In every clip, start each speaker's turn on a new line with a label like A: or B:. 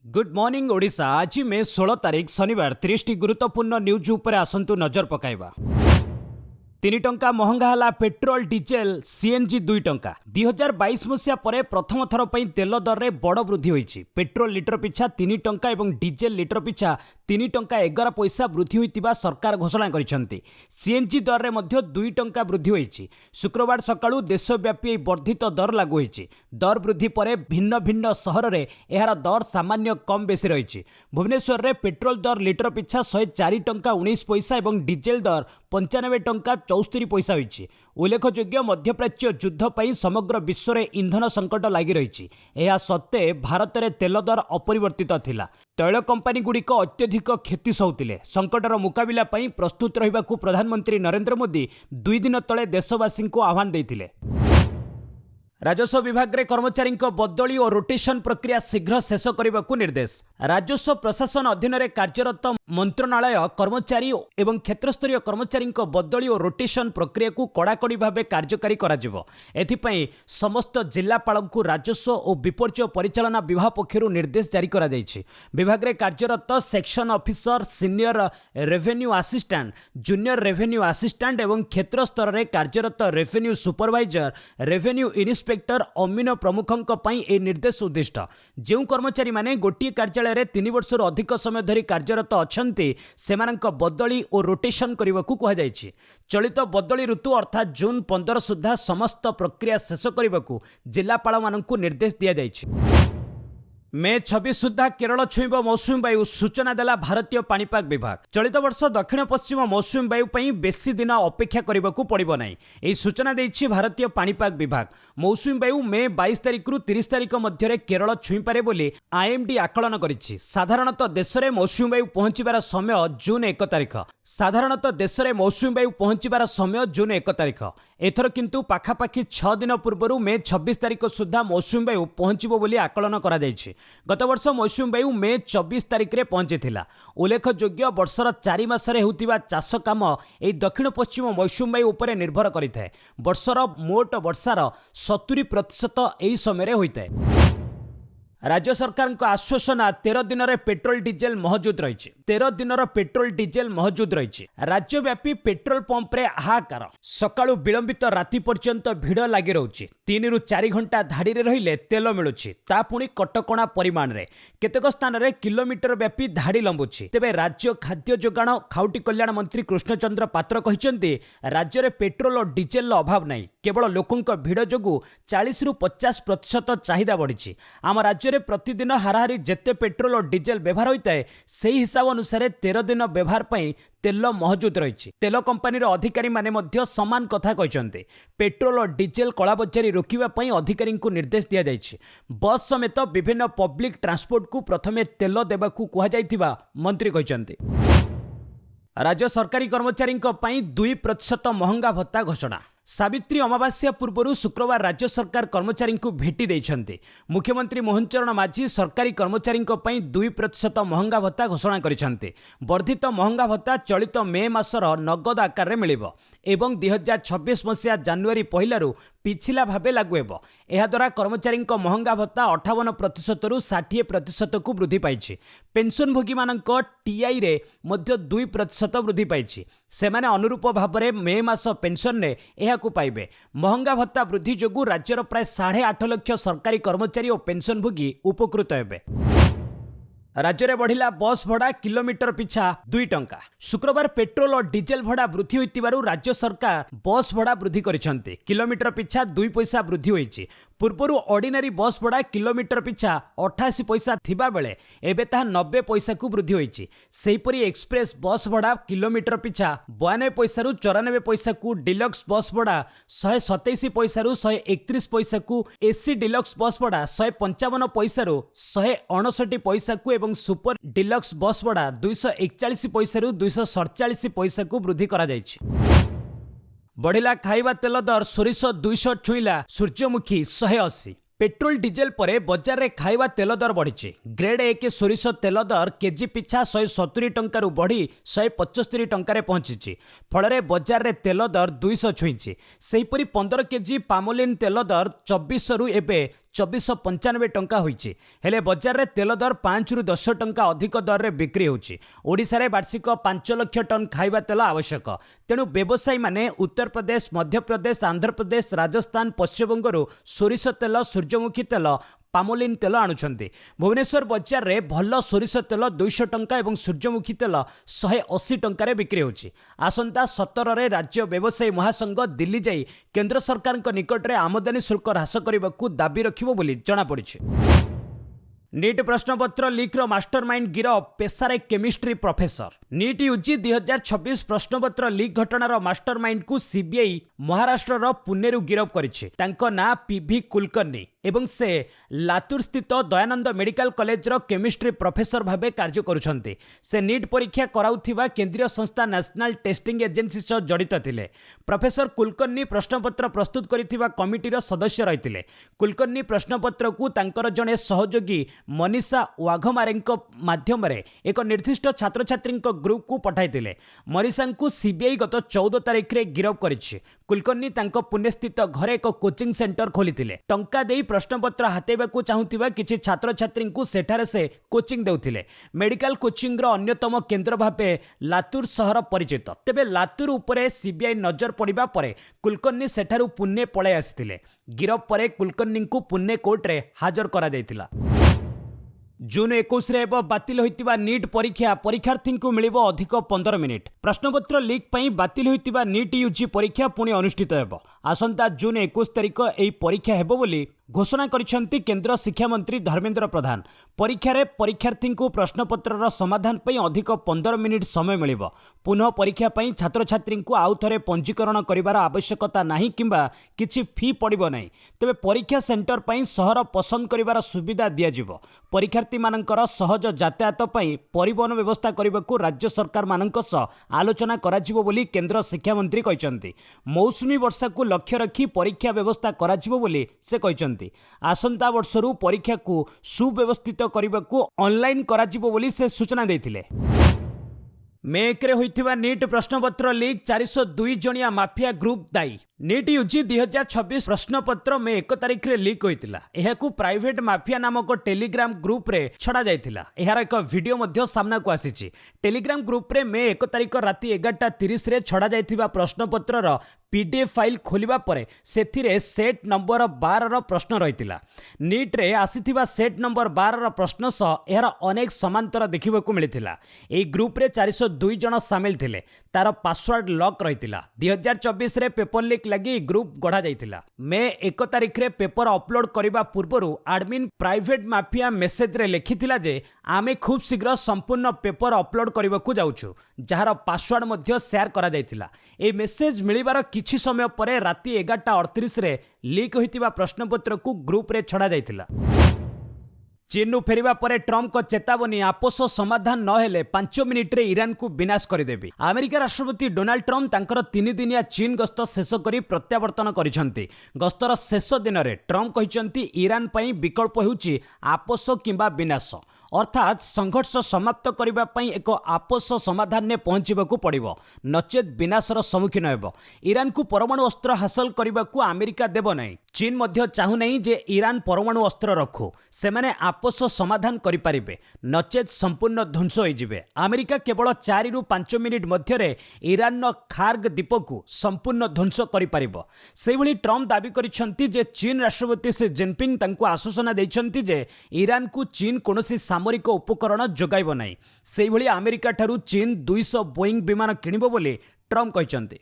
A: Good morning Odisha. आज मे 16 तारीख शनिवार 30 गुरुत्वपूर्ण न्यूज उपर आसंतु नजर पकाइबा। 3 टंका महंगा हला पेट्रोल डीजेल सीएनजी 2 टंका। 2022 मसिया परे प्रथम थर पई तेल दर रे बड़ वृद्धि होईछि। पेट्रोल लिटर पिछा 3 टंका एवं डीजेल लिटर पिछा 3 टंका 11 पैसा वृद्धि होइतिबा सरकार घोषणा करिसंती। सीएनजी दर रे मध्य 2 टंका वृद्धि होईछि। शुक्रवार सकाळु देशव्यापी वर्धित दर लागू होईछि। दर वृद्धि परे भिन्न भिन्न शहर रे एहार दर सामान्य कम बेसी रहिछि। भुवनेश्वर रे पेट्रोल दर लिटर पिछा 104 टंका 19 पैसा एवं डीजेल दर 95 टंका 74 पैसा होईछि। उल्लेखयोग्य मध्यप्राच्य युद्ध पई समग्र विश्व रे ईंधन संकट लागि रहिछि। एहा सत्ते भारत रे तेल दर अपरिवर्तित थिला। तैल कंपनी गुड़िक अत्यधिक क्षति सहुतिले। संकटर मुकाबिला पई प्रस्तुत रहिबाकू प्रधानमंत्री नरेंद्र मोदी 2 दिन तले देशवासी को आह्वान देइथिले। राजस्व विभाग रे कर्मचारी बदली और रोटेशन प्रक्रिया शीघ्र शेष करने को निर्देश। राजस्व प्रशासन अधीन रे कार्यरत मंत्रणालय कर्मचारी एवं क्षेत्रस्तरीय कर्मचारी बदली और रोटेशन प्रक्रिया को कड़ाकड़ी भाव कार्यकारी कराजिवो। एथिपई समस्त जिलापाल को राजस्व और विपर्यय परिचालना विभाग पक्षरु निर्देश जारी करा जायछि। विभाग रे कार्यरत section officer, senior revenue assistant, junior revenue assistant एवं क्षेत्र स्तर रे कार्यरत रेवेन्यू सुपरवाइजर, रेवेन्यू इन्स्पेक्टर अमीन प्रमुखों पई ए निर्देश उद्दिष्ट। जो कर्मचारी माने गोटे कार्यालय रे 3 वर्ष अधिक समय धरी कार्यरत अछंती सेमानक बदली और रोटेशन करने को कहा जायछि। चलित बदली ऋतु अर्थात जून 15 सुधा समस्त प्रक्रिया शेष करने को जिलापाल मानक निर्देश दिया जायछि। मे 26 सुधा केरल छुईब मौसुमी वायु सूचना देला भारतीय पाणीपाग विभाग। चलित वर्ष दक्षिण पश्चिम मौसुमी वायु पई बेसी दिन अपेक्षा करने को पड़िबो नाही। एही सूचना देछि भारतीय पाणीपाग विभाग। मौसुमी वायु मे 22 तारिख रु 30 तारिख मध्य केरल छुई पारे बोली आईएमडी आकलन करिछि। साधारणतः देश में मौसुमी वायु पहुंचीबार समय जून 1 तारिख। साधारणतः देश में मौसुमी वायु पहुंचीबार समय जून 1 तारिख। एथर किंतु पाखापाखि 6 दिन पूर्व मे 26 तारिख सुधा मौसुमी वायु पहुंचीबो बोली आकलन करा जायछि। गत वर्ष मौसुमी वायु मे 24 तारिख रे पहुंचीथिला। उल्लेखयोग्य वर्षर 4 मासरे हेउतिबा चाष काम एई दक्षिण पश्चिम मौसुमी वायु उपरे निर्भर करिथाय। वर्षर मोट वर्षार 70% एई समय होइथाय। राज्य सरकार आश्वासना 13 दिन रे पेट्रोल डीजेल महजूद रही। 13 दिन पेट्रोल डीजेल महजूद रही। राज्यव्यापी पेट्रोल पंप रे हाहाकार। सकाळु विलंबित राति पर्यंत भिड़ लगी रही। 3 रु 4 घंटा धाड़ी रे रहिले तेल मिलुछि। ता पुणी कटकणा परिमाण रे केतेक स्थान रे किलोमीटर व्यापी धाड़ी लंबुछि। तेबे राज्य खाद्य जोगाण खाउटी कल्याण मंत्री कृष्णचंद्र पात्र कहिसेंती राज्य रे पेट्रोल और डीजेल अभाव नाही। केवल लोकंक भिड़ जोगु 40 रु 50% चाहिदा बढ़िछि। आम राज्य रे प्रतिदिन हाराहारी जेते पेट्रोल और डीजेल व्यवहार होता है से हिसाब अनुसार 13 दिन व्यवहार पई तेल महजूद रही। तेल कंपनी अधिकारी माने मध्य समान कथा कहते। पेट्रोल और डीजेल कलाबजारी रोकवा पई अधिकारी को निर्देश दिया जायछि। बस समेत विभिन्न पब्लिक ट्रांसपोर्ट को प्रथमे तेल देबाकू कहा जायथिबा मंत्री कहते। राज्य सरकारी कर्मचारी 2% महंगा भत्ता घोषणा। सावित्री अमावास्या पूर्व शुक्रवार राज्य सरकार कर्मचारी को भेटी देइछन्ते। मुख्यमंत्री मोहन चरण माझी सरकारी कर्मचारी 2% महंगा भत्ता घोषणा करिछन्ते। वर्धित महंगा भत्ता चलित मे मासर नगद आकार में मिलिबो एवं 2026 मसिया जनवरी 1 रु पिछिला भावे लागू हेबो। एहा द्वारा कर्मचारी महंगा भत्ता 58% रु 60% को वृद्धि पाइछि। पेंशनभोगी मानक टीआई रे मध्य 2% वृद्धि पाइछि। सेमाने अनुरूप भावरे मे मास पेंशन ने एहा को पाइबे। महंगा भत्ता वृद्धि जोगु राज्यर प्राय 8.5 लाख सरकारी कर्मचारी और पेंशनभोगी उपकृत हेबे। राज्य में बढ़िला बस भड़ा किलोमीटर पिछा 2 टंका। शुक्रवार पेट्रोल और डीजेल भड़ा वृद्धि होइतिबारु राज्य सरकार बस भड़ा वृद्धि करिसंते। किलोमीटर पिछा 2 पैसा वृद्धि होइछि। पूर्वरु ऑर्डिनरी बस भड़ा किलोमीटर पिछा 88 पैसा थिबा बेले एबे ताहा 90 पैसा को वृद्धि होइछि। सेहिपरि एक्सप्रेस बस भड़ा किलोमीटर पिछा 92 पैसा रु 94 पैसा को, डिलक्स बस भड़ा 127 पैसा रु 131 पैसा को, एसी डिलक्स बस भड़ा 155 पैसा रु 159 पैसा को एवं सुपर डिलक्स बस भड़ा 241 पैसा रु 247 पैसा को वृद्धि करा जायछि। बढ़िला खाइबा तेल दर। सोरिष 200 छुईला, सूर्यमुखी 180। पेट्रोल डीजेल परे बजार रे खाइबा तेल दर बढ़ी। ग्रेड 1 सोरिष तेल दर केजी पिछा 170 टंका रु बढ़ी 175 टंका पहुंची। फल बजार रे तेल दर 200 छुईची। सेहीपरि 15 केजी पामोलिन तेल दर 2400 रु एबे 2495 टंका होईछि हेले बजार रे तेल दर 5 रु 10 टंका अधिक दर रे बिक्री होछि। ओडिसा रे वार्षिक 5 लाख टन खाइबा तेल आवश्यक, तेणु व्यवसायी माने उत्तर प्रदेश, मध्य प्रदेश, आंध्र प्रदेश, राजस्थान, पश्चिमबंगरू सोरिष तेल, सूर्यमुखी तेल, पामोलिन तेल आणुछन्ति। भुवनेश्वर बजार रे भल सोरिष तेल 200 टंका एवं सूर्यमुखी तेल 180 टंका रे बिक्री होछि। आसंता 17 रे राज्य व्यवसायी महासंघ दिल्ली जाई केंद्र सरकार निकट रे आमदानी शुल्क ह्रास करबाकू दाबी रखिबो बोली जणा पड़िछि। नीट प्रश्नपत्र लीक्र मास्टरमाइंड गिरफ पेशारे केमिस्ट्री प्रोफेसर। नीट यूजी 2026 प्रश्नपत्र लीक घटनार मास्टरमाइंड को सीबीआई महाराष्ट्र पुणेरु गिरफ करिछि। तांको ना पीवी कुलकर्णी एवं से लातूर स्थित दयानंद मेडिकल कॉलेज रो केमिस्ट्री प्रोफेसर भाबे कार्य करुछन्ति। से नीट परीक्षा कराउथिबा केंद्रीय संस्था नेशनल टेस्टिंग एजेंसी सह जड़ित थिले। प्रोफेसर कुलकर्णी प्रश्नपत्र प्रस्तुत करिथिबा कमिटीर सदस्य रहिथिले। कुलकर्णी प्रश्नपत्र को तांकर जणे सहयोगी मनीषा वाघमारेंको माध्यम रे एक निर्दिष्ट छात्र छात्री ग्रुप को पठाइथिले। मनीषा को सीबीआई गत 14 तारिख रे गिरफ करिछि। कुलकर्णी तांको पुणे स्थित घरे एक कोचिंग सेंटर खोलिथिले। टंका देई प्रश्नपत्र हातेबाकू चाहूथिबा किछि छात्र छात्री को सेठारे से कोचिंग देउथिले। मेडिकल कोचिंग रो अन्यतम केंद्र भाबे लातूर शहर परिचित। तेबे लातूर उपरे सीबीआई नजर पड़िबा परे कुलकर्णी सेठारु पुणे पळे आसिथिले। गिरफ परे कुलकर्णी को पुणे कोर्ट रे हाजर करा दैथिला। जून 21 रे बातिल होइतिबा नीट परीक्षा परीक्षार्थी को मिलिबो अधिक 15 मिनिट। प्रश्नपत्र लीक पई बातिल होइतिबा नीट यूजी परीक्षा पुणी अनुष्ठित हेबो। आसंता जून 21 तारिख एई परीक्षा हेबो बोली घोषणा करिसेंती केंद्र शिक्षा मंत्री धर्मेंद्र प्रधान। परीक्षा रे परीक्षार्थी को प्रश्नपत्रर समाधान पई अधिक 15 मिनिट समय मिलिबो। पुनः परीक्षा पई छात्र छात्री को आउ थरे पंजीकरण करिवार आवश्यकता नाही किंबा किछि फी पड़िबो नाही। तेबे परीक्षा सेंटर पई शहर पसंद करिवार सुविधा दिया जिवो। परीक्षार्थी मानकर सहज यातायात पई परिवहन व्यवस्था करबाकू राज्य सरकार मानक सह आलोचना कराजिवो बोली केंद्र शिक्षा मंत्री कहिसंती। मौसुमी वर्षा को लक्ष्य रखी परीक्षा व्यवस्था कराजिवो बोली से कहिसंती। आसंता वर्षरू परीक्षा को सुव्यवस्थित करबाकू ऑनलाइन कराजिवो बोली से सूचना देथिले। मे 1 रे होइथिबा नीट प्रश्नपत्र लीक 402 जणिया माफिया ग्रुप दायी। नीट यूजी 2026 प्रश्नपत्र मे 1 तारिख रे लीक होइतिला। एहाकू प्राइवेट माफिया नामक टेलीग्राम ग्रुप रे छड़ा जाइतिला। एहार एक वीडियो मध्य सामना को आसीछि। टेलीग्राम ग्रुप रे मे 1 तारिख राति 11:30 रे छड़ा जाइतिबा प्रश्नपत्रर पीडीएफ फाइल खोलिबा परे सेथिरे सेट नंबर 12 रो प्रश्न रहितिला। नीट रे आसीथिबा सेट नंबर 12 रो प्रश्न सह एहार अनेक समांतर देखिबाकू मिलिथिला। एई ग्रुप रे 402 जण शामिल थिले। तार पासवर्ड लॉक रहितिला। 2024 रे पेपर लीक लगी ग्रुप गढ़ा जाइतिला। मे 1 तारिख रे पेपर अपलोड करिबा पूर्वरु एडमिन प्राइवेट माफिया मेसेज रे लिखिथिला जे आमे खूब शीघ्र संपूर्ण पेपर अपलोड करिबाकू जाउछु, जहार पासवर्ड मध्य शेयर करा जाइतिला। ए मेसेज मिलिबार किछि समय परे राति 11:38 रे लीक होइतिबा प्रश्नपत्र को ग्रुप रे छड़ा जाइतिला। चीन फेरिबा परे ट्रम्प को चेतावनी, आपोष समाधान न हेले 5 मिनिट रे ईरान को विनाश करदेबी। अमेरिका राष्ट्रपति डोनाल्ड ट्रम्प तांकर 3 दिनिया चीन गस्त शेष करी प्रत्यावर्तन करिसंती। गस्तर शेष दिन रे ट्रम्प कहिसंती ईरान पई विकल्प हेउची आपोष किंबा विनाश, अर्थात संघर्ष समाप्त करबा पई एक आपोष समाधान ने पहुंचीबाकू पड़िबो, नचेत विनाशर सम्मुखीन हेबो। ईरान को परमाणु अस्त्र हासिल करबाकू अमेरिका देबो नहीं। चीन मध्य चाहू नहीं जे ईरान परमाणु अस्त्र रखू। सेमाने आपोष समाधान करि पारिबे, नचेत संपूर्ण ध्वंस होई जिवे। अमेरिका केवल 4 रु 5 मिनिट मध्यरे ईरान नो खार्ग द्वीपकू संपूर्ण ध्वंस करि पारिबो। सेहिभଳି ट्रम्प दाबी करिसंती जे चीन राष्ट्रपति सी जिनपिंग तांको आश्वासन दैछंती जे ईरान को चीन कोनोसी सामरिक उपकरण जोगाइबो नाही। सेहिभଳି अमेरिका ठारू चीन 200 बोइंग विमान किनिबो बोली ट्रम्प कहिसंती।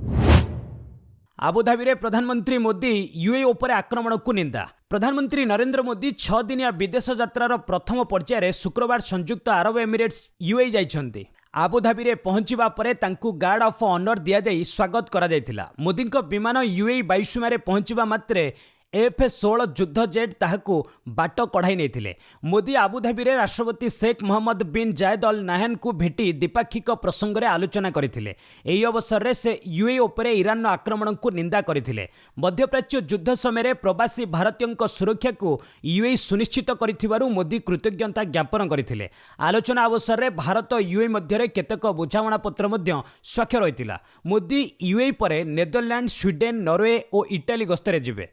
A: आबुधाबी रे प्रधानमंत्री मोदी यूए उपरे आक्रमण को निंदा। प्रधानमंत्री नरेंद्र मोदी 6 दिनिया विदेश यात्रार प्रथम पर्यायर शुक्रवार संयुक्त अरब एमिरेट्स यूए जाइछंती। आबुधाबी रे पहुंचीबा परे तांकू गार्ड ऑफ ऑनर दिया जाई स्वागत करा जाइथिला। मोदी को विमान यूए वायुसीमा रे पहुंचीबा मात्रे F-16 युद्ध जेट ताहाकू बाट कढ़ाई नहीं। मोदी आबुधाबी रे राष्ट्रपति शेख मोहम्मद बिन जायद अल नाहयान को भेटी द्विपाक्षिक प्रसंग में आलोचना करथिले। एही अवसर रे से यूए उपरे ईरान आक्रमण को निंदा करथिले। मध्यप्राच्य युद्ध समय प्रवासी भारतीयों सुरक्षा को यूए सुनिश्चित करिथिबारु मोदी कृतज्ञता ज्ञापन करथिले। आलोचना अवसर रे भारत यूए मध्य केतेक बुझामणा पत्र मध्य स्वाक्षर होइतिला। मोदी यूए परे नेदरलैंड, स्वीडेन, नॉर्वे और इटाली गस्तरे जिबे।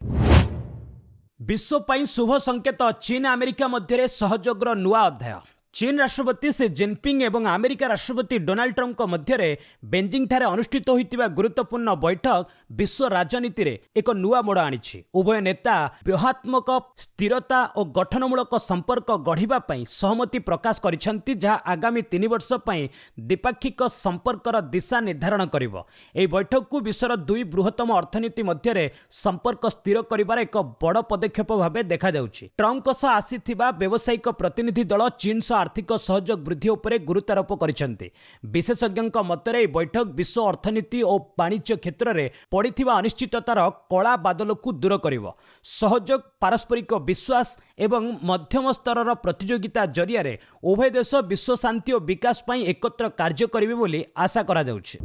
A: विश्व ପାଇଁ शुभ संकेत चीन अमेरिका मध्य सहयोगर नुआ अध्याय। चीन राष्ट्रपति सी जिनपिंग एवं अमेरिका राष्ट्रपति डोनाल्ड ट्रम्प मध्य बेजिंग ठारे अनुष्ठित होइतिबा गुरुत्वपूर्ण बैठक विश्व राजनीति रे एक नुआ मोड़ आनिछि। उभय नेता व्यूहात्मक स्थिरता और गठनमूलक संपर्क गढ़िबा पई सहमति प्रकाश करिसेंति, जहा आगामी 3 वर्ष पई द्विपाक्षिक संपर्कर दिशा निर्धारण करिवो। एही बैठक को विश्वर 2 बृहत्तम अर्थनीति मध्य संपर्क स्थिर करिबार एक बड़ पदक्षेप भाबे देखा जाउछि। ट्रम्प सह आसीथिबा व्यावसायिक प्रतिनिधि दल चीन सह आर्थिक सहयोग वृद्धि उपरे गुरुत्वारोप करिसेंति। विशेषज्ञ मतरे बैठक विश्व अर्थनीति और वाणिज्य क्षेत्र में पड़िथिबा अनिश्चिततार कला बादल को दूर करिवो। सहयोग, पारस्परिक विश्वास एवं मध्यम स्तर प्रतियोगिता जरिया उभय देश विश्व शांति और विकास पई एकत्र कार्य करिवे बोली आशा करा जाउछि।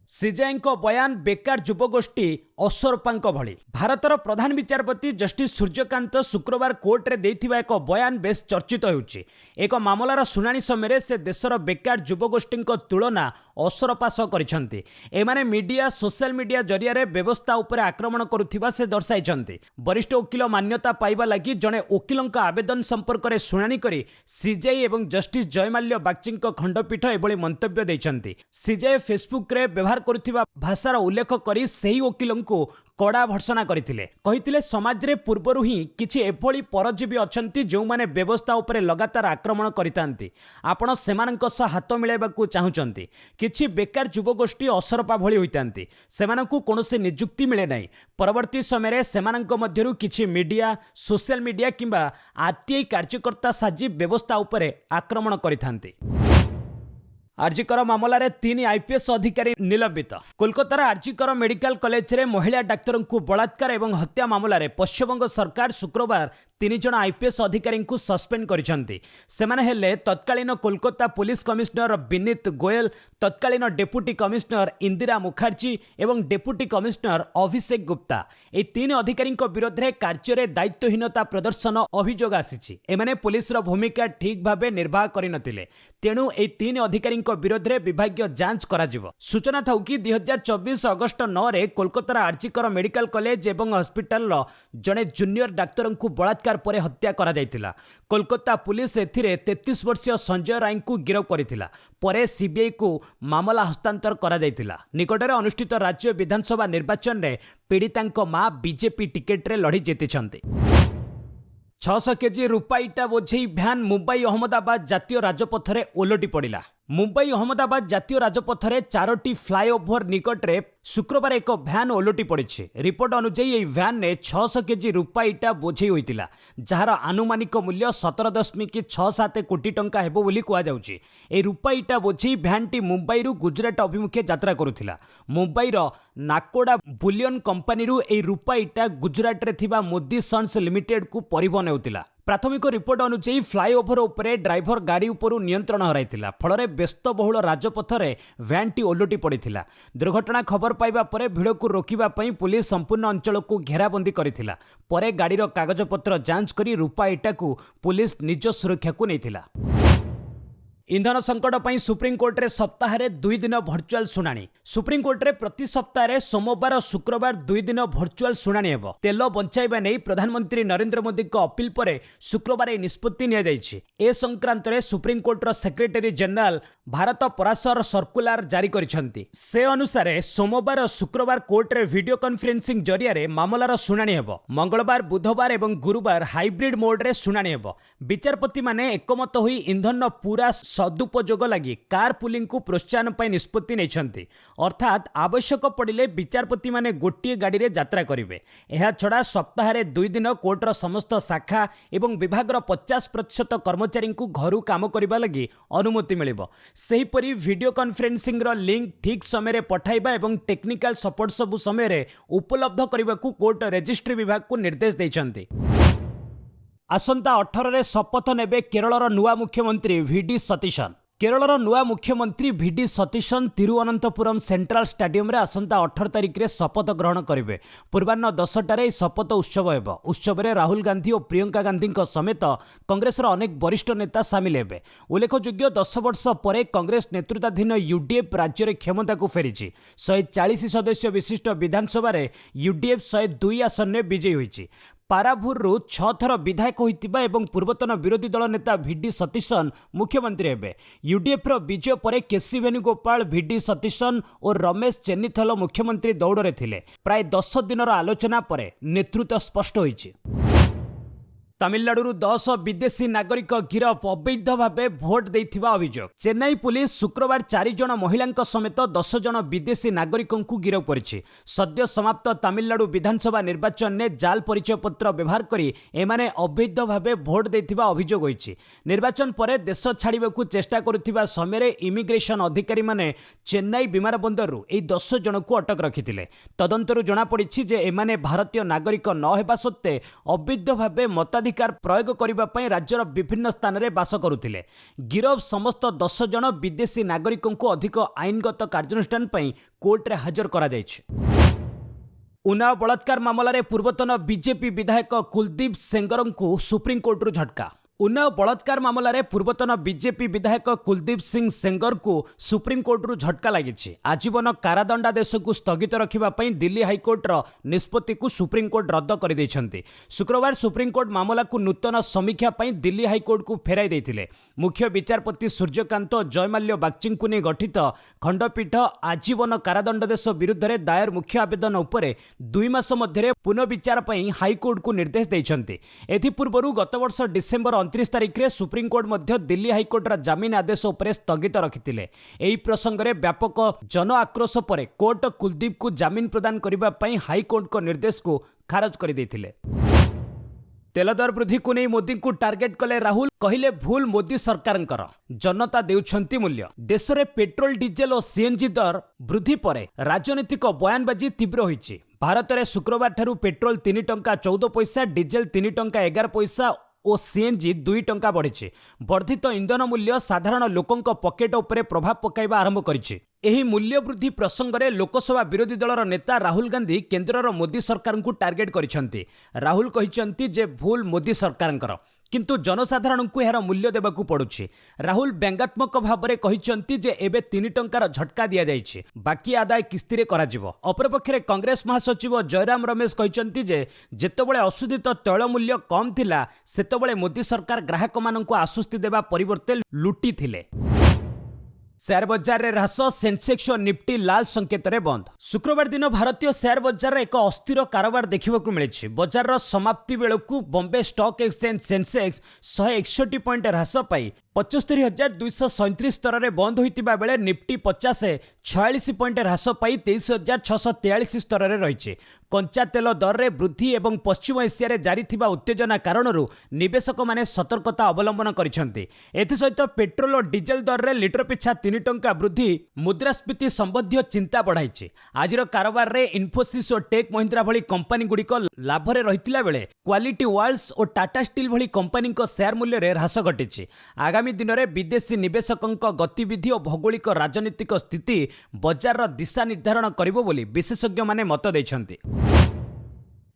A: सीजेआई बयान बेकार युवगोष्ठी असरपांक भली। भारतर प्रधान विचारपति जस्टिस सूर्यकांत शुक्रवार कोर्ट रे देथिबा एक बयान बेस चर्चित होउछि। एक मामलार शुनानी समय से देशर बेकार युवगोष्ठी तुलना असरपा सह करिसेंति। एमाने मीडिया, सोशल मीडिया जरिया रे व्यवस्था उपर आक्रमण करुथिबा से दर्शाइछंति। वरिष्ठ वकील मान्यता पाइबा लागि जणे वकीलଙ୍କ आवेदन संपर्क रे शुनानी करी सीजेआई एवं जस्टिस जयमाल्य बागचीଙ୍କ खंडपीठ एभली मंतव्य दैछंति। सीजेआई फेसबुक रे व्यवहार करुथिबा भाषार उल्लेख करी सेही वकीलଙ୍କୁ कड़ा भर्सना करथिले। कहिथिले समाज रे पूर्वरु ही किछि एभली परजीवी अछंती जो माने व्यवस्था उपरे लगातार आक्रमण करितांती। आपण सेमानंक सह हाथ मिलाइबाकू चाहुचंती। किछि बेकार युवगोष्ठी असरपा भली होइतांती। सेमानंकू कोनोसी नियुक्ति मिले नाही। परवर्ती समय रे सेमानंक मध्यरु किछि मीडिया, सोशल मीडिया किंबा आरटीआई कार्यकर्ता साजी व्यवस्था उपरे आक्रमण करितांती। आरजीकर मामलार 3 आईपीएस अधिकारी निलंबित। कोलकातार आरजीकर मेडिकल कॉलेज रे महिला डाक्तर को बलात्कार एवं हत्या मामलार पश्चिमबंग सरकार शुक्रवार 3 जन आईपीएस अधिकारी को सस्पेंड करिसेंति। सेमाने हेले तत्कालीन कोलकाता पुलिस कमिश्नर विनीत गोयल, तत्कालीन डेप्यूटी कमिश्नर इंदिरा मुखर्जी एवं डेप्यूटी कमिश्नर अभिषेक गुप्ता। ए 3 अधिकारी विरोध में कार्य में दायित्वहीनता प्रदर्शन अभियोग आसीछि। एमाने पुलिस भूमिका ठीक भाव निर्वाह करिनथिले, तेणु ए 3 अधिकारी विरोध में विभागीय जांच कराजिवो। सूचना था कि 2024 अगस्ट 9 रे कोलकातार आरजीकर मेडिकल कॉलेज एवं हॉस्पिटल जड़े जूनियर डाक्तर को बलात्कार पर हत्या करा जायतिला। कोलकाता पुलिस एथिरे 33 वर्षीय संजय राय को गिरफ्त करथिला। परे सीबीआई को मामला हस्तांतर करा जायतिला। निकटरे अनुष्ठित राज्य विधानसभा निर्वाचन में पीड़ितांक मां बीजेपी टिकेट रे लड़ी जीतिछंती। 600 केजी रूपा इटा बोझेई भ्यान मुंबई अहमदाबाद जातीय राजपथ रे ओलटी पड़िला। मुंबई अहमदाबाद जातीय राजपथ रे 4टी फ्लाईओवर निकट रे शुक्रवार एक भ्यान ओलटी पड़ी। रिपोर्ट अनुसार यह भ्यान ने 600 केजी रूपा इटा बोझेई होइतिला, जार आनुमानिक मूल्य 17.67 कोटी टंका हेबो बोली कुआ जाउची। ए रूपा इटा बोझेई भ्यानटी मुंबई रु गुजरात अभिमुखे यात्रा करुथिला। मुंबईर नाकोडा बुलियन कंपनी रु ए रूपा इटा गुजरात रे थिबा मोदी सन्स लिमिटेड को परिवहन होतिला। प्राथमिक रिपोर्ट अनुसार फ्लाईओवर उपरे ड्राइवर गाड़ी उपरु नियंत्रण हराइथिला। फल व्यस्तबहुल राजपथ रे भ्यानटी ओलटी पड़िथिला। दुर्घटना खबर पाइबा परे भिड़ को रोकिबा पई पुलिस संपूर्ण अंचल को घेराबंदी करिथिला। परे गाड़ीर कागजपत्र जांच करी रूपा इटा को पुलिस निज सुरक्षा को नैथिला। इंधन संकट पर सुप्रीमकोर्ट रे सप्ताह 2 दिन भर्चुआल शुणाणी। सुप्रीमकोर्ट रे प्रति सप्ताह सोमवार और शुक्रवार 2 दिन भर्चुआल शुणाणी हेबो। तेल बंचाइबा नै प्रधानमंत्री नरेंद्र मोदी को अपील पर शुक्रवार ए निष्पत्ति निया जायछि। ए संक्रांत रे सुप्रीमकोर्ट रो secretary general Bharat Parashar circular जारी करिसेंति। से अनुसार सोमवार और शुक्रवार कोर्ट रे वीडियो कॉन्फ्रेंसिंग जरिया रे मामलार शुणाणी हेबो। मंगलवार, बुधवार एवं गुरुवार हाइब्रिड मोड रे शुणाणी हेबो। विचारपति माने एकमत होई इंधन पूरा सदुपयोग लगी कार पुलिंग को प्रोत्साहन पर निष्पत्ति नहीं। अर्थात आवश्यक पड़े विचारपति माने गोटे गाड़ी रे यात्रा करेंगे। यह छड़ा सप्ताह 2 दिन कोर्टर समस्त शाखा एवं विभाग 50% कर्मचारी को घर काम करने लगी अनुमति मिलिबो। सेहीपरि वीडियो कॉन्फ्रेंसिंग रो लिंक ठीक समय पठाइबा एवं टेक्निकल सपोर्ट सबु समय उपलब्ध करने को कोर्ट रजिस्ट्री विभाग को निर्देश देइछन्ति। आसंता 18 रे शपथ नेबे केरलर नुआ मुख्यमंत्री वीडी सतीशन। केरलर नुआ मुख्यमंत्री VD Satheesan Thiruvananthapuram central stadium रे आसंता 18 तारिख रे शपथ ग्रहण करेंगे। पूर्वाह्न 10टारे शपथ उत्सव हेबो। उत्सव रे राहुल गांधी और प्रियंका गांधी समेत कांग्रेसर अनेक वरिष्ठ नेता सामिल हेबे। उल्लेखयोग्य 10 वर्ष पर कांग्रेस नेतृत्वाधीन यूडीएफ राज्य रे क्षमता को फेरिछि। 140 सदस्य विशिष्ट विधानसभा रे यूडीएफ 102 आसन में विजयी होइछि। ପାରାଭୁରରୁ 6 ଥର ବିଧାୟକ ହୋଇଥିବା ଏବଂ ପୂର୍ବତନ ବିରୋଧୀ ଦଳ ନେତା ଭିଡି ସତୀଶନ ମୁଖ୍ୟମନ୍ତ୍ରୀ ହେବେ। ୟୁଡିଏଫ୍ର ବିଜୟ ପରେ କେସି ବେଣୁଗୋପାଳ, ଭିଡି ସତୀଶନ ଓ ରମେଶ ଚେନ୍ନିଥଲ ମୁଖ୍ୟମନ୍ତ୍ରୀ ଦୌଡ଼ରେ ଥିଲେ। ପ୍ରାୟ 10 ଦିନର ଆଲୋଚନା ପରେ ନେତୃତ୍ୱ ସ୍ପଷ୍ଟ ହୋଇଛି। ତାମିଲନାଡୁରୁ 10 ବିଦେଶୀ ନାଗରିକ ଗିରଫ, ଅବୈଧ ଭାବେ ଭୋଟ ଦେଇଥିବା ଅଭିଯୋଗ। ଚେନ୍ନାଇ ପୁଲିସ ଶୁକ୍ରବାର 4 ଜଣ ମହିଳାଙ୍କ ସମେତ 10 ଜଣ ବିଦେଶୀ ନାଗରିକଙ୍କୁ ଗିରଫ କରିଛି। ସଦ୍ୟ ସମାପ୍ତ ତାମିଲନାଡୁ ବିଧାନସଭା ନିର୍ବାଚନରେ ଜାଲ ପରିଚୟ ପତ୍ର ବ୍ୟବହାର କରି ଏମାନେ ଅବୈଧ ଭାବେ ଭୋଟ ଦେଇଥିବା ଅଭିଯୋଗ ହୋଇଛି। ନିର୍ବାଚନ ପରେ ଦେଶ ଛାଡ଼ିବାକୁ ଚେଷ୍ଟା କରୁଥିବା ସମୟରେ ଇମିଗ୍ରେସନ ଅଧିକାରୀମାନେ ଚେନ୍ନାଇ ବିମାନ ବନ୍ଦରରୁ ଏହି 10 ଜଣଙ୍କୁ ଅଟକ ରଖିଥିଲେ। ତଦନ୍ତରୁ ଜଣାପଡ଼ିଛି ଯେ ଏମାନେ ଭାରତୀୟ ନାଗରିକ ନ ହେବା ସତ୍ତ୍ୱେ ଅବୈଧ ଭାବେ ମତାଧିକାର ପ୍ରୟୋଗ କରିବା ପାଇଁ ରାଜ୍ୟର ବିଭିନ୍ନ ସ୍ଥାନରେ ବାସ କରୁଥିଲେ। ଗିରଫ ସମସ୍ତ 10 ଜଣ ବିଦେଶୀ ନାଗରିକଙ୍କୁ ଅଧିକ ଆଇନଗତ କାର୍ଯ୍ୟାନୁଷ୍ଠାନ ପାଇଁ କୋର୍ଟରେ ହାଜର କରାଯାଇଛି। ଉନ୍ନାଓ ବଳାତ୍କାର ମାମଲାରେ ପୂର୍ବତନ ବିଜେପି ବିଧାୟକ କୁଲଦୀପ ସେଙ୍ଗରଙ୍କୁ ସୁପ୍ରିମକୋର୍ଟରୁ ଝଟକା। ଉନ୍ନାଓ ବଳାତ୍କାର ମାମଲାରେ ପୂର୍ବତନ ବିଜେପି ବିଧାୟକ କୁଲଦୀପ ସିଂ ସେଙ୍ଗରଙ୍କୁ ସୁପ୍ରିମକୋର୍ଟରୁ ଝଟକା ଲାଗିଛି। ଆଜୀବନ କାରାଦଣ୍ଡାଦେଶକୁ ସ୍ଥଗିତ ରଖିବା ପାଇଁ ଦିଲ୍ଲୀ ହାଇକୋର୍ଟର ନିଷ୍ପତ୍ତିକୁ ସୁପ୍ରିମକୋର୍ଟ ରଦ୍ଦ କରିଦେଇଛନ୍ତି। ଶୁକ୍ରବାର ସୁପ୍ରିମକୋର୍ଟ ମାମଲାକୁ ନୂତନ ସମୀକ୍ଷା ପାଇଁ ଦିଲ୍ଲୀ ହାଇକୋର୍ଟକୁ ଫେରାଇ ଦେଇଥିଲେ। ମୁଖ୍ୟ ବିଚାରପତି ସୂର୍ଯ୍ୟକାନ୍ତ ଓ ଜୟମାଲ୍ୟ ବାଗ୍ଚୀଙ୍କୁ ନେଇ ଗଠିତ ଖଣ୍ଡପୀଠ ଆଜୀବନ କାରାଦଣ୍ଡାଦେଶ ବିରୁଦ୍ଧରେ ଦାୟର ମୁଖ୍ୟ ଆବେଦନ ଉପରେ 2 ମାସ ମଧ୍ୟରେ ପୁନଃବିଚାର ପାଇଁ ହାଇକୋର୍ଟକୁ ନିର୍ଦ୍ଦେଶ ଦେଇଛନ୍ତି। ଏଥିପୂର୍ବରୁ ଗତବର୍ଷ ଡିସେମ୍ବର 29 ତାରିଖରେ ସୁପ୍ରିମକୋର୍ଟ ମଧ୍ୟ ଦିଲ୍ଲୀ ହାଇକୋର୍ଟର ଜାମିନ ଆଦେଶ ଉପରେ ସ୍ଥଗିତ ରଖିଥିଲେ। ଏହି ପ୍ରସଙ୍ଗରେ ବ୍ୟାପକ ଜନ ଆକ୍ରୋଶ ପରେ କୋର୍ଟ କୁଲଦୀପକୁ ଜାମିନ ପ୍ରଦାନ କରିବା ପାଇଁ ହାଇକୋର୍ଟଙ୍କ ନିର୍ଦ୍ଦେଶକୁ ଖାରଜ କରିଦେଇଥିଲେ। ତେଲ ଦର ବୃଦ୍ଧିକୁ ନେଇ ମୋଦିଙ୍କୁ ଟାର୍ଗେଟ କଲେ ରାହୁଲ, କହିଲେ ଭୁଲ ମୋଦି ସରକାରଙ୍କର, ଜନତା ଦେଉଛନ୍ତି ମୂଲ୍ୟ। ଦେଶରେ ପେଟ୍ରୋଲ, ଡିଜେଲ ଓ ସିଏନଜି ଦର ବୃଦ୍ଧି ପରେ ରାଜନୈତିକ ବୟାନବାଜି ତୀବ୍ର ହୋଇଛି। ଭାରତରେ ଶୁକ୍ରବାର ଠାରୁ ପେଟ୍ରୋଲ 3 ଟଙ୍କା 14 ପଇସା, ଡିଜେଲ 3 ଟଙ୍କା 11 ପଇସା ଓ ସିଏନଜି 2 ଟଙ୍କା ବଢ଼ିଛି। ବର୍ଦ୍ଧିତ ଇନ୍ଧନ ମୂଲ୍ୟ ସାଧାରଣ ଲୋକଙ୍କ ପକେଟ ଉପରେ ପ୍ରଭାବ ପକାଇବା ଆରମ୍ଭ କରିଛି। ଏହି ମୂଲ୍ୟ ବୃଦ୍ଧି ପ୍ରସଙ୍ଗରେ ଲୋକସଭା ବିରୋଧୀ ଦଳର ନେତା ରାହୁଲ ଗାନ୍ଧୀ କେନ୍ଦ୍ରର ମୋଦି ସରକାରଙ୍କୁ ଟାର୍ଗେଟ କରିଛନ୍ତି। ରାହୁଲ କହିଛନ୍ତି ଯେ ଭୁଲ ମୋଦି ସରକାରଙ୍କର, କିନ୍ତୁ ଜନସାଧାରଣଙ୍କୁ ଏହାର ମୂଲ୍ୟ ଦେବାକୁ ପଡୁଛି। ରାହୁଲ ବ୍ୟଙ୍ଗାତ୍ମକ ଭାବରେ କହିଛନ୍ତି ଯେ ଏବେ 3 ଟଙ୍କାର ଝଟକା ଦିଆଯାଇଛି, ବାକି ଆଦାୟ କିସ୍ତିରେ କରାଯିବ। ଅପରପକ୍ଷରେ କଂଗ୍ରେସ ମହାସଚିବ ଜୟରାମ ରମେଶ କହିଛନ୍ତି ଯେ ଯେତେବେଳେ ଅଶୋଧିତ ତୈଳ ମୂଲ୍ୟ କମ୍ ଥିଲା ସେତେବେଳେ ମୋଦି ସରକାର ଗ୍ରାହକମାନଙ୍କୁ ଆଶ୍ୱସ୍ତି ଦେବା ପରିବର୍ତ୍ତେ ଲୁଟିଥିଲେ। शेयर बजार में ह्रास, सेंसेक्स और निफ्टी लाल संकेत बंद। शुक्रवार दिन भारतीय शेयर बजार एक अस्थिर कारोबार देखा मिली। बजार समाप्ति बेलू Bombay stock exchange Sensex 161 point ह्रास पाई 75,237 स्तर में बंद होता बेले निफ्टी 50 46 पॉइंट ह्रास पाई 23,643 स्तर में रही। कंचा तेल दर में वृद्धि और पश्चिम एशिया जारी उत्तेजना कारण निवेशक माने सतर्कता अवलंबन करिसेंति। एथिसहित पेट्रोल और डीजेल दर में लिटर पिछा 3 टंका वृद्धि मुद्रास्फीति संबंधी चिंता बढ़ाई। आज कारोबार में इन्फोसिस और टेक महिंद्रा भली कंपनी गुड़िक लाभ में रही बेले क्वालिटी वाल्स और टाटा स्टील भली कंपनी शेयर मूल्य में ह्रास घटी। आगामी दिन में विदेशी निवेशकों गतिविधि और भौगोलिक राजनीतिक स्थिति बजार दिशा निर्धारण करिबो बोली विशेषज्ञ माने मत देइछन्ति।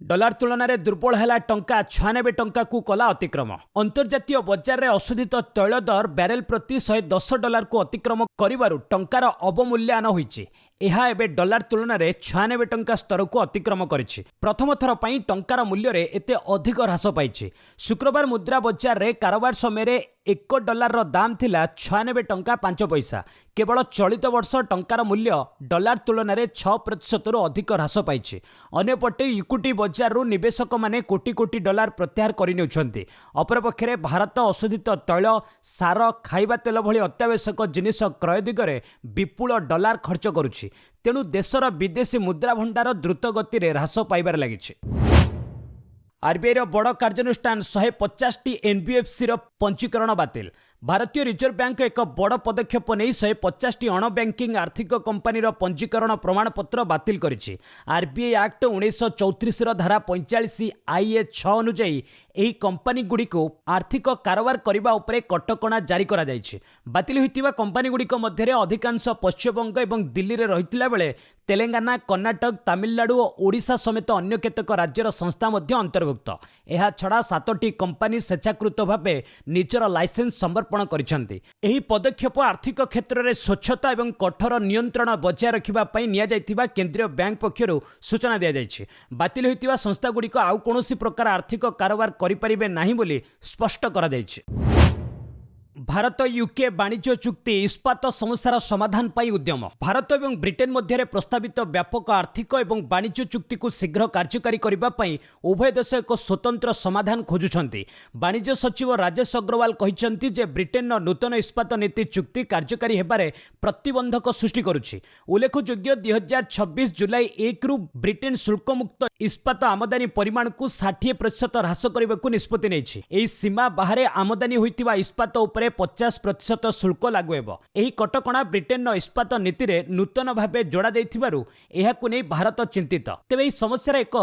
A: डॉलर तुलन में दुर्बल है टंका 96 टंका को कला अतिक्रम। अंतर्जातीय बजार में अशोधित तैल दर बैरेल प्रति $110 को अतिक्रम करिबारु टंकार अवमूल्यायन होइछि। यह एबे डॉलर तुलन में 96 टंका स्तर को अतिक्रम करिछि। प्रथम थर पई टंकार मूल्य रे एते अधिक ह्रास पाइछि। शुक्रवार मुद्रा बजार रे कारोबार समय $1 दाम थिला 96 टंका 5 पैसा। केवल चलित वर्ष टंकार मूल्य डॉलर तुलन में 6% अधिक ह्रास पाइछि। अन्यपटे इक्विटी बजार रु निवेशक माने कोटी कोटी डॉलर प्रत्याहार करिनेउछन्ति। अपरपक्षे भारत अशोधित तैल, सार, खाइबा तेल भली अत्यावश्यक जिनिस क्रय दिगरे विपुल डॉलर खर्च करुछि। तेणु देशर विदेशी मुद्रा भंडार द्रुत गति में ह्रास पाइबार लागिछि। आरबीआई बड़ कार्यानुष्ठान 150 एनबीएफसी पंजीकरण बातिल। भारतीय रिजर्व बैंक एक बड़ पदक्षेप नहीं 150 अण बैंकिंग आर्थिक कंपनी पंजीकरण प्रमाणपत्र बातिल करिछि। आरबीआई एक्ट 1934 धारा 45 IA 6 अनुजाई ଏହି କମ୍ପାନୀଗୁଡ଼ିକୁ ଆର୍ଥିକ କାରବାର କରିବା ଉପରେ କଟକଣା ଜାରି କରାଯାଇଛି। ବାତିଲ ହୋଇଥିବା କମ୍ପାନୀଗୁଡ଼ିକ ମଧ୍ୟରେ ଅଧିକାଂଶ ପଶ୍ଚିମବଙ୍ଗ ଏବଂ ଦିଲ୍ଲୀରେ ରହିଥିଲା ବେଳେ ତେଲେଙ୍ଗାନା, କର୍ଣ୍ଣାଟକ, ତାମିଲନାଡୁ ଓ ଓଡ଼ିଶା ସମେତ ଅନ୍ୟ କେତେକ ରାଜ୍ୟର ସଂସ୍ଥା ମଧ୍ୟ ଅନ୍ତର୍ଭୁକ୍ତ। ଏହାଛଡ଼ା 7ଟି କମ୍ପାନୀ ସ୍ୱେଚ୍ଛାକୃତ ଭାବେ ନିଜର ଲାଇସେନ୍ସ ସମର୍ପଣ କରିଛନ୍ତି। ଏହି ପଦକ୍ଷେପ ଆର୍ଥିକ କ୍ଷେତ୍ରରେ ସ୍ୱଚ୍ଛତା ଏବଂ କଠୋର ନିୟନ୍ତ୍ରଣ ବଜାୟ ରଖିବା ପାଇଁ ନିଆଯାଇଥିବା କେନ୍ଦ୍ରୀୟ ବ୍ୟାଙ୍କ ପକ୍ଷରୁ ସୂଚନା ଦିଆଯାଇଛି। ବାତିଲ ହୋଇଥିବା ସଂସ୍ଥାଗୁଡ଼ିକ ଆଉ କୌଣସି ପ୍ରକାର ଆର୍ଥିକ କାରବାର କରିପାରିବେ ନାହିଁ ବୋଲି ସ୍ପଷ୍ଟ କରାଯାଇଛି। ଭାରତ ୟୁକେ ବାଣିଜ୍ୟ ଚୁକ୍ତି ଇସ୍ପାତ ସମସ୍ୟାର ସମାଧାନ ପାଇଁ ଉଦ୍ୟମ। ଭାରତ ଏବଂ ବ୍ରିଟେନ୍ ମଧ୍ୟରେ ପ୍ରସ୍ତାବିତ ବ୍ୟାପକ ଆର୍ଥିକ ଏବଂ ବାଣିଜ୍ୟ ଚୁକ୍ତିକୁ ଶୀଘ୍ର କାର୍ଯ୍ୟକାରୀ କରିବା ପାଇଁ ଉଭୟ ଦେଶ ଏକ ସ୍ୱତନ୍ତ୍ର ସମାଧାନ ଖୋଜୁଛନ୍ତି। ବାଣିଜ୍ୟ ସଚିବ ରାଜେଶ ଅଗ୍ରୱାଲ କହିଛନ୍ତି ଯେ ବ୍ରିଟେନ୍ର ନୂତନ ଇସ୍ପାତ ନୀତି ଚୁକ୍ତି କାର୍ଯ୍ୟକାରୀ ହେବାରେ ପ୍ରତିବନ୍ଧକ ସୃଷ୍ଟି କରୁଛି। ଉଲ୍ଲେଖଯୋଗ୍ୟ 2026 ଜୁଲାଇ 1ରୁ ବ୍ରିଟେନ୍ ଶୁଳ୍କମୁକ୍ତ ଇସ୍ପାତ ଆମଦାନୀ ପରିମାଣକୁ 60% ହ୍ରାସ କରିବାକୁ ନିଷ୍ପତ୍ତି ନେଇଛି। ଏହି ସୀମା ବାହାରେ ଆମଦାନୀ ହୋଇଥିବା ଇସ୍ପାତ ଉପରେ 50% ଶୁଳ୍କ ଲାଗୁ ହେବ। ଏହି କଟକଣା ବ୍ରିଟେନ୍ର ଇସ୍ପାତ ନୀତିରେ ନୂତନ ଭାବେ ଯୋଡ଼ା ଯାଇଥିବାରୁ ଏହାକୁ ନେଇ ଭାରତ ଚିନ୍ତିତ। ତେବେ ଏହି ସମସ୍ୟାର ଏକ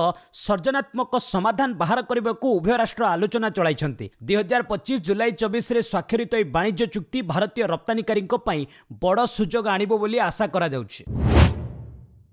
A: ସର୍ଜନାତ୍ମକ ସମାଧାନ ବାହାର କରିବାକୁ ଉଭୟ ରାଷ୍ଟ୍ର ଆଲୋଚନା ଚଳାଇଛନ୍ତି। 2025 ଜୁଲାଇ 24ରେ ସ୍ୱାକ୍ଷରିତ ଏହି ବାଣିଜ୍ୟ ଚୁକ୍ତି ଭାରତୀୟ ରପ୍ତାନିକାରୀଙ୍କ ପାଇଁ ବଡ଼ ସୁଯୋଗ ଆଣିବ ବୋଲି ଆଶା କରାଯାଉଛି।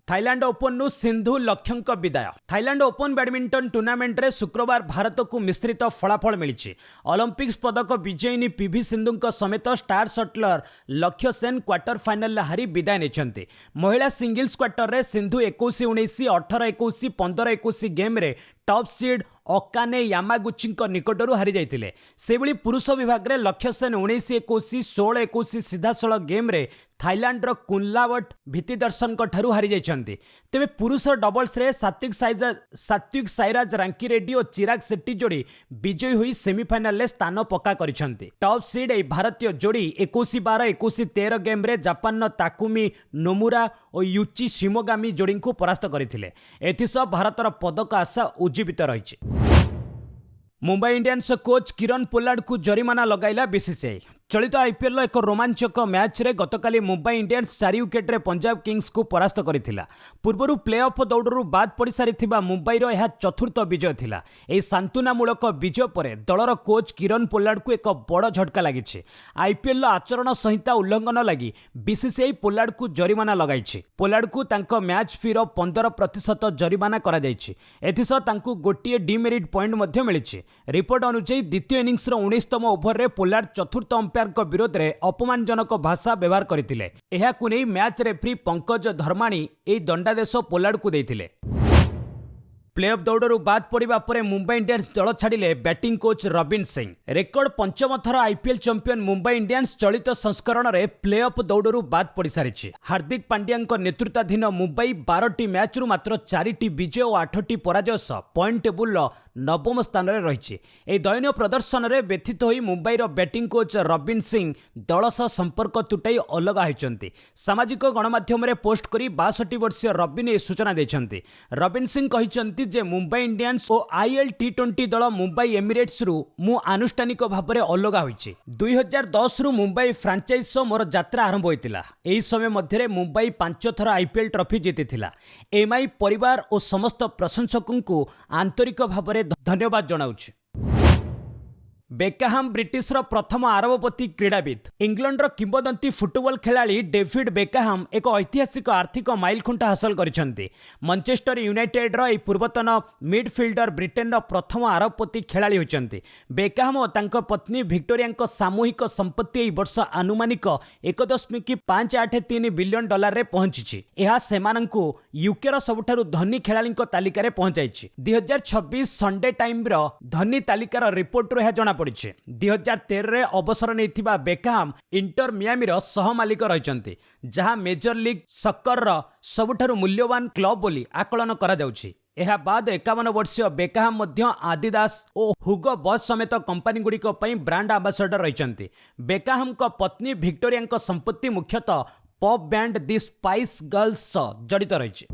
A: थाईलैंड ओपन सिंधु लक्ष्यंक विदाय। थाईलैंड ओपन बैडमिंटन टूर्नामेंट रे शुक्रवार भारत को मिश्रित फलाफल मिली। ओलंपिक्स पदक विजयिनी पीवी सिंधु समेत स्टार शटलर लक्ष्य सेन क्वार्टर फाइनल हारी विदाय नहीं। महिला सिंगल्स क्वार्टर रे सिंधु 21-19, 18-21, 15-21 गेम रे टॉप सीड अकाने यामागुची निकटरू हारी जाइतिले। सेबली पुरुष विभाग में लक्ष्य सेन 19-21, 16-21 सीधासल गेम रे थाईलैंड रो कुनलावट भित्तिदर्शन ठारू हारी जाइछन्ति। तेबे पुरुष डबल्स रे सात्विक साईराज रांकी रेड्डी और चिराग शेट्टी जोड़ी विजयी हुई सेमीफाइनल में स्थान पक्का करिसन्ति। टॉप सीड ए भारतीय जोड़ी 21-12, 21-13 गेम रे जापान ताकुमी नोमुरा और यूची शिमोगामी जोड़ी को परास्त करथिले। एथिसह भारतर पदक आशा उज्जीवित रही। Mumbai Indians coach Kieron Pollard को जरिमाना लगाइला बीसीसीआई। चलित आईपीएल एक रोमांचक मैच रे गतकाली मुंबई इंडियंस 4 विकेट रे पंजाब किंग्स को परास्त करिथिला। पूर्वरु प्लेऑफ दौड़रू बाद पड़ी सारिथिबा मुंबईर यह चतुर्थ विजय थिला। एही सांत्वनामूलक विजय परे दलर कोच किरण पोलार्ड को एक बड़ झटका लागिछि। आईपीएल आचरण संहिता उल्लंघन लगी बीसीसीआई पोलार्ड को जरिमाना लगाइछि। पोलार्ड को तांको मैच फीर 15% जरिमाना करा जाइछि। एथिसह तांको गोटिए डिमेरिट पॉइंट मध्ये मिलिछि। रिपोर्ट अनुसार द्वितीय इनिंग्स 19तम ओभर रे पोलार्ड चतुर्थ अंपायर विरोध में अपमानजनक भाषा व्यवहार करथिले। एहाकु नै मैच रेफ्री पंकज धर्माणी ए दंडादेश पोलार्ड को देथिले। प्लेऑफ दौड़रू बाद पड़ा पर मुंबई इंडियंस दल छाड़िले batting coach Robin Singh. Record पंचम थर आईपीएल चैंपियन मुंबई इंडियंस चलित संस्करण में प्लेऑफ दौड़रू बाद पड़ सारी। हार्दिक पांड्या नेतृत्वाधीन मुंबई 12टी मैच रु मात्र 4टी विजय और 8टी पराजय सह पॉइंट टेबुल नवम स्थान में रही। दयनीय प्रदर्शन में व्यथित हो मुंबईर बैटिंग कोच रबिन सिंह दल सह संपर्क तुटाई अलग होती। सामाजिक गणमाध्यम पोस्ट कर 62 वर्षीय रबिन ए सूचना देते। रबिन सिंह कहते जे मुंबई इंडियंस और आईएल टी20 दल मुंबई एमिरेट्स रु मु आनुष्ठानिक भाव में अलग होइछि। 2010 रु मुंबई फ्रांचाइज सह मोर यात्रा आरंभ होइतिला। एही समय मध्य मुंबई 5 थर आईपीएल ट्रॉफी जीतिथिला। एमआई परिवार और समस्त प्रशंसकों को आंतरिक भाव में धन्यवाद जनाउछि। बेकाहाम ब्रिटिशर प्रथम आरबपति क्रीड़ाविद। इंग्लैंडर किंबदंती फुटबॉल खिलाड़ी डेविड बेकाहाम एक ऐतिहासिक आर्थिक माइलखुंट हासिल करिसेंति। मैनचेस्टर यूनाइटेड रो पूर्वतन मिडफिल्डर ब्रिटेन प्रथम आरबपति खिलाड़ी होइछन्ति। बेकाहाम और तांको पत्नी विक्टोरिया सामूहिक संपत्ति एई वर्ष आनुमानिक 1.583 बिलियन डॉलर रे पहुंची। यह सेमानंकु यूके रो सबुठारु धनी खिलाड़ी तालिका रे पहुंचाइछि। 2026 संडे टाइम रो धनी तालिकार रिपोर्ट रो जना 2013 रे अवसर नहीं बेकाहाम इंटर मियामी सह मालिक रही, जहां मेजर लीग सकर सबुठारु मूल्यवान क्लब बोली आकलन करा जाउछि। एहा बाद 51 वर्षीय बेकाहाम मध्य आदिदास और हुगो बॉस समेत कंपनी गुड़िक ब्रांड आंबासाडर रही। बेकाहाम को पत्नी विक्टोरिया संपत्ति मुख्यतः पॉप बैंड दि स्पाइस गर्ल्स जड़ित रही।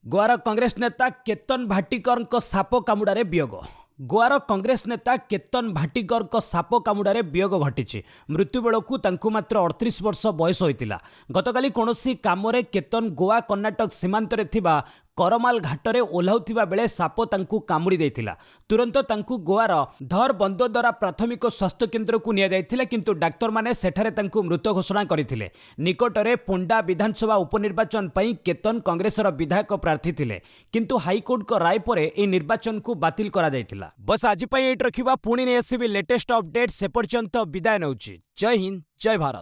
A: गोवार कांग्रेस नेता केतन भाटीकर साप कामुड़ारे वियोग। गोवार कांग्रेस नेता केतन भाटीकर साप कामुड़ारे वियोग घटी। मृत्यु बेलू तांकु मात्र 38 वर्ष बयस होइतिला। गतकाली कौनसी कामरे केतन गोवा कर्णाटक सीमांत रे थिबा କରମାଲ ଘାଟରେ ଓହ୍ଲାଉଥିବା ବେଳେ ସାପ ତାଙ୍କୁ କାମୁଡ଼ି ଦେଇଥିଲା। ତୁରନ୍ତ ତାଙ୍କୁ ଗୋଆର ଧର ବନ୍ଦୋଦରା ପ୍ରାଥମିକ ସ୍ୱାସ୍ଥ୍ୟ କେନ୍ଦ୍ରକୁ ନିଆଯାଇଥିଲା, କିନ୍ତୁ ଡାକ୍ତରମାନେ ସେଠାରେ ତାଙ୍କୁ ମୃତ ଘୋଷଣା କରିଥିଲେ। ନିକଟରେ ପୋଣ୍ଡା ବିଧାନସଭା ଉପନିର୍ବାଚନ ପାଇଁ କେତନ କଂଗ୍ରେସର ବିଧାୟକ ପ୍ରାର୍ଥୀ ଥିଲେ, କିନ୍ତୁ ହାଇକୋର୍ଟଙ୍କ ରାୟ ପରେ ଏହି ନିର୍ବାଚନକୁ ବାତିଲ କରାଯାଇଥିଲା। ବସ୍ ଆଜି ପାଇଁ ଏଇଠି ରଖିବା, ପୁଣି ନେଇ ଆସିବି ଲେଟେଷ୍ଟ ଅପଡେଟ୍। ସେ ପର୍ଯ୍ୟନ୍ତ ବିଦାୟ ନେଉଛି। ଜୟ ହିନ୍ଦ, ଜୟ ଭାରତ।